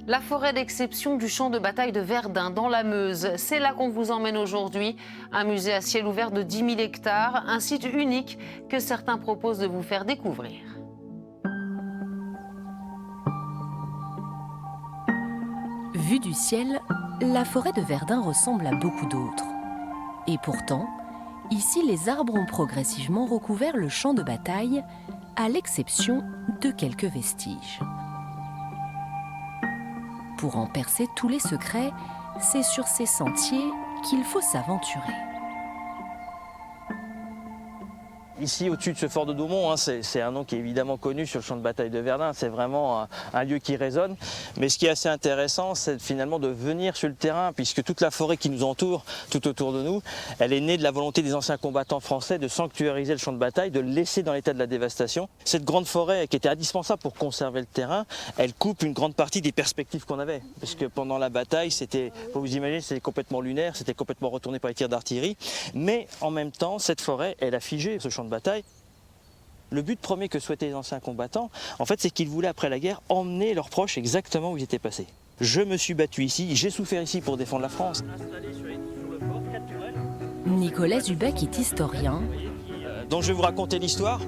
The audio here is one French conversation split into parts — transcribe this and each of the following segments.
La forêt d'exception du champ de bataille de Verdun dans la Meuse. C'est là qu'on vous emmène aujourd'hui. Un musée à ciel ouvert de 10 000 hectares, un site unique que certains proposent de vous faire découvrir. Vue du ciel, la forêt de Verdun ressemble à beaucoup d'autres. Et pourtant, ici les arbres ont progressivement recouvert le champ de bataille, à l'exception de quelques vestiges. Pour en percer tous les secrets, c'est sur ces sentiers qu'il faut s'aventurer. Ici, au-dessus de ce fort de Daumont, c'est un nom qui est évidemment connu sur le champ de bataille de Verdun. C'est vraiment un lieu qui résonne. Mais ce qui est assez intéressant, c'est finalement de venir sur le terrain, puisque toute la forêt qui nous entoure, tout autour de nous, elle est née de la volonté des anciens combattants français de sanctuariser le champ de bataille, de le laisser dans l'état de la dévastation. Cette grande forêt qui était indispensable pour conserver le terrain, elle coupe une grande partie des perspectives qu'on avait. Parce que pendant la bataille, c'était, faut vous imaginer, c'était complètement lunaire, c'était complètement retourné par les tirs d'artillerie. Mais en même temps, cette forêt, elle a figé ce champ de bataille. Le but premier que souhaitaient les anciens combattants, en fait, c'est qu'ils voulaient, après la guerre, emmener leurs proches exactement où ils étaient passés. Je me suis battu ici, j'ai souffert ici pour défendre la France. Nicolas Zubec est historien. Donc je vais vous raconter l'histoire.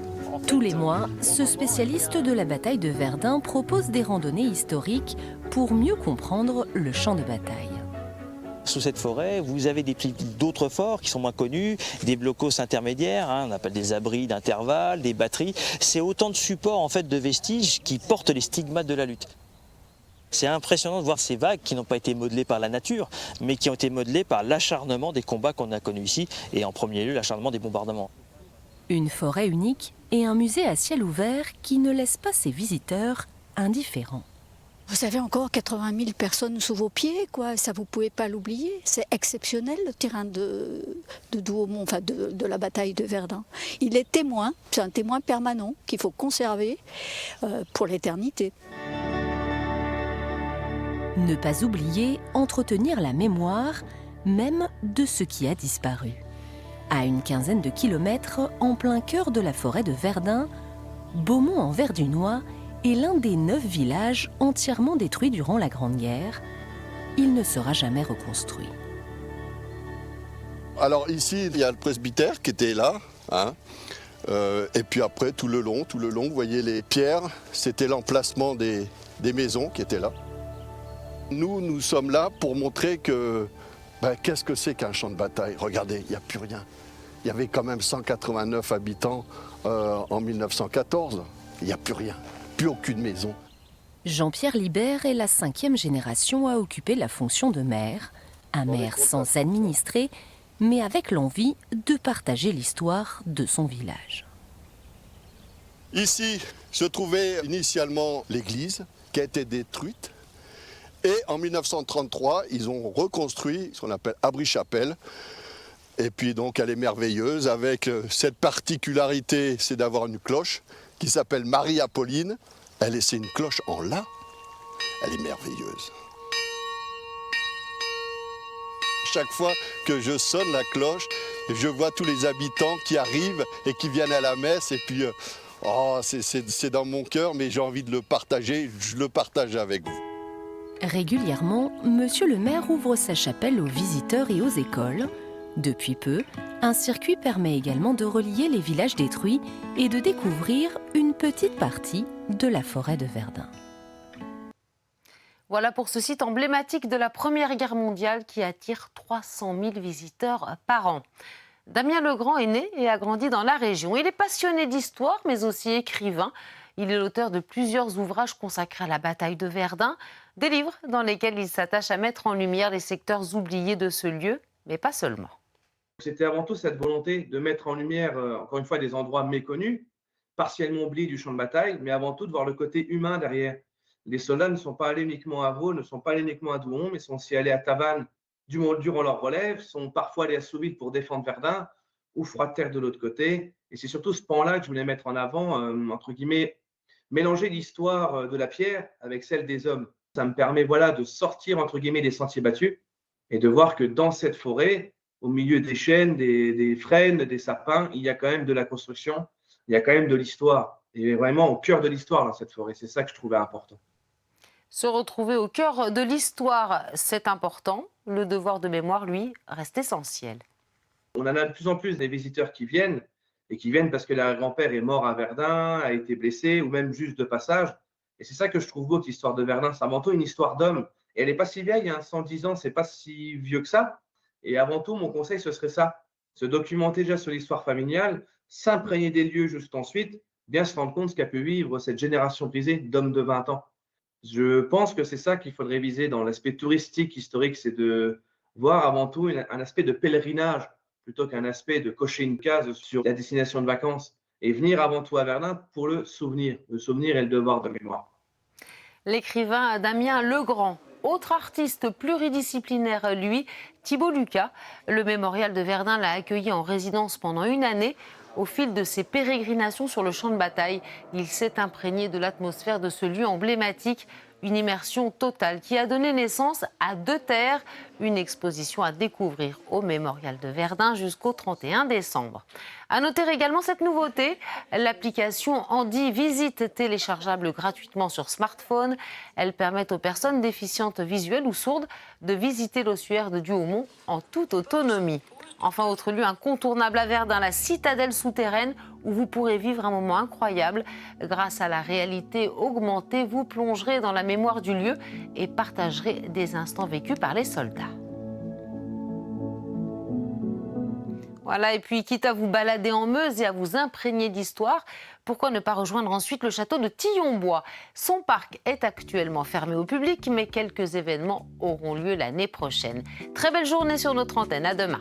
Tous les mois, ce spécialiste de la bataille de Verdun propose des randonnées historiques pour mieux comprendre le champ de bataille. Sous cette forêt, vous avez d'autres forts qui sont moins connus, des blocos intermédiaires, on appelle des abris d'intervalle, des batteries. C'est autant de supports en fait de vestiges qui portent les stigmates de la lutte. C'est impressionnant de voir ces vagues qui n'ont pas été modelées par la nature, mais qui ont été modelées par l'acharnement des combats qu'on a connus ici, et en premier lieu l'acharnement des bombardements. Une forêt unique et un musée à ciel ouvert qui ne laisse pas ses visiteurs indifférents. Vous avez encore 80 000 personnes sous vos pieds, quoi. Ça, vous ne pouvez pas l'oublier. C'est exceptionnel, le terrain de Douaumont, enfin de la bataille de Verdun. Il est témoin, c'est un témoin permanent qu'il faut conserver pour l'éternité. Ne pas oublier, entretenir la mémoire, même de ce qui a disparu. À une quinzaine de kilomètres, en plein cœur de la forêt de Verdun, Beaumont-en-Verdunois est l'un des 9 villages entièrement détruits durant la Grande Guerre. Il ne sera jamais reconstruit. Alors ici, il y a le presbytère qui était là. Et puis après, tout le long, vous voyez les pierres, c'était l'emplacement des maisons qui étaient là. Nous sommes là pour montrer que, qu'est-ce que c'est qu'un champ de bataille? Regardez, il n'y a plus rien. Il y avait quand même 189 habitants en 1914. Il n'y a plus rien. Plus aucune maison. Jean-Pierre Libert est la 5e génération à occuper la fonction de maire, un maire sans administrer, mais avec l'envie de partager l'histoire de son village. Ici se trouvait initialement l'église qui a été détruite. Et en 1933, ils ont reconstruit ce qu'on appelle abri-chapelle. Et puis donc elle est merveilleuse avec cette particularité, c'est d'avoir une cloche qui s'appelle Marie-Apolline. C'est une cloche en lin. Elle est merveilleuse. Chaque fois que je sonne la cloche, je vois tous les habitants qui arrivent et qui viennent à la messe. Et puis, c'est dans mon cœur, mais j'ai envie de le partager. Je le partage avec vous. Régulièrement, Monsieur le maire ouvre sa chapelle aux visiteurs et aux écoles. Depuis peu, un circuit permet également de relier les villages détruits et de découvrir une petite partie de la forêt de Verdun. Voilà pour ce site emblématique de la Première Guerre mondiale qui attire 300 000 visiteurs par an. Damien Legrand est né et a grandi dans la région. Il est passionné d'histoire, mais aussi écrivain. Il est l'auteur de plusieurs ouvrages consacrés à la bataille de Verdun, des livres dans lesquels il s'attache à mettre en lumière les secteurs oubliés de ce lieu, mais pas seulement. C'était avant tout cette volonté de mettre en lumière, encore une fois, des endroits méconnus, partiellement oubliés du champ de bataille, mais avant tout de voir le côté humain derrière. Les soldats ne sont pas allés uniquement à Vaux, ne sont pas allés uniquement à Douaumont, mais sont aussi allés à Tavannes durant leur relève, sont parfois allés à Souville pour défendre Verdun, ou Froidterre de l'autre côté. Et c'est surtout ce pan-là que je voulais mettre en avant, entre guillemets, mélanger l'histoire de la pierre avec celle des hommes. Ça me permet de sortir, entre guillemets, des sentiers battus et de voir que dans cette forêt, au milieu des chênes, des frênes, des sapins, il y a quand même de la construction, il y a quand même de l'histoire. Et vraiment au cœur de l'histoire dans cette forêt. C'est ça que je trouvais important. Se retrouver au cœur de l'histoire, c'est important. Le devoir de mémoire, lui, reste essentiel. On en a de plus en plus des visiteurs qui viennent, et qui viennent parce que leur grand-père est mort à Verdun, a été blessé, ou même juste de passage. Et c'est ça que je trouve beau de l'histoire de Verdun. C'est avant tout une histoire d'homme. Et elle n'est pas si vieille, 110 ans, c'est pas si vieux que ça. Et avant tout, mon conseil, ce serait ça. Se documenter déjà sur l'histoire familiale, s'imprégner des lieux juste ensuite, bien se rendre compte ce qu'a pu vivre cette génération brisée d'hommes de 20 ans. Je pense que c'est ça qu'il faudrait viser dans l'aspect touristique, historique, c'est de voir avant tout un aspect de pèlerinage plutôt qu'un aspect de cocher une case sur la destination de vacances et venir avant tout à Verdun pour le souvenir et le devoir de mémoire. L'écrivain Damien Legrand, autre artiste pluridisciplinaire, lui, Thibault Lucas. Le mémorial de Verdun l'a accueilli en résidence pendant une année. Au fil de ses pérégrinations sur le champ de bataille, il s'est imprégné de l'atmosphère de ce lieu emblématique. Une immersion totale qui a donné naissance à Deux Terres, une exposition à découvrir au Mémorial de Verdun jusqu'au 31 décembre. À noter également cette nouveauté, l'application Handi Visite, téléchargeable gratuitement sur smartphone. Elle permet aux personnes déficientes visuelles ou sourdes de visiter l'ossuaire de Douaumont en toute autonomie. Enfin, autre lieu incontournable à Verdun, la citadelle souterraine où vous pourrez vivre un moment incroyable. Grâce à la réalité augmentée, vous plongerez dans la mémoire du lieu et partagerez des instants vécus par les soldats. Voilà, et puis quitte à vous balader en Meuse et à vous imprégner d'histoire, pourquoi ne pas rejoindre ensuite le château de Tillon-Bois? Son parc est actuellement fermé au public, mais quelques événements auront lieu l'année prochaine. Très belle journée sur notre antenne, à demain.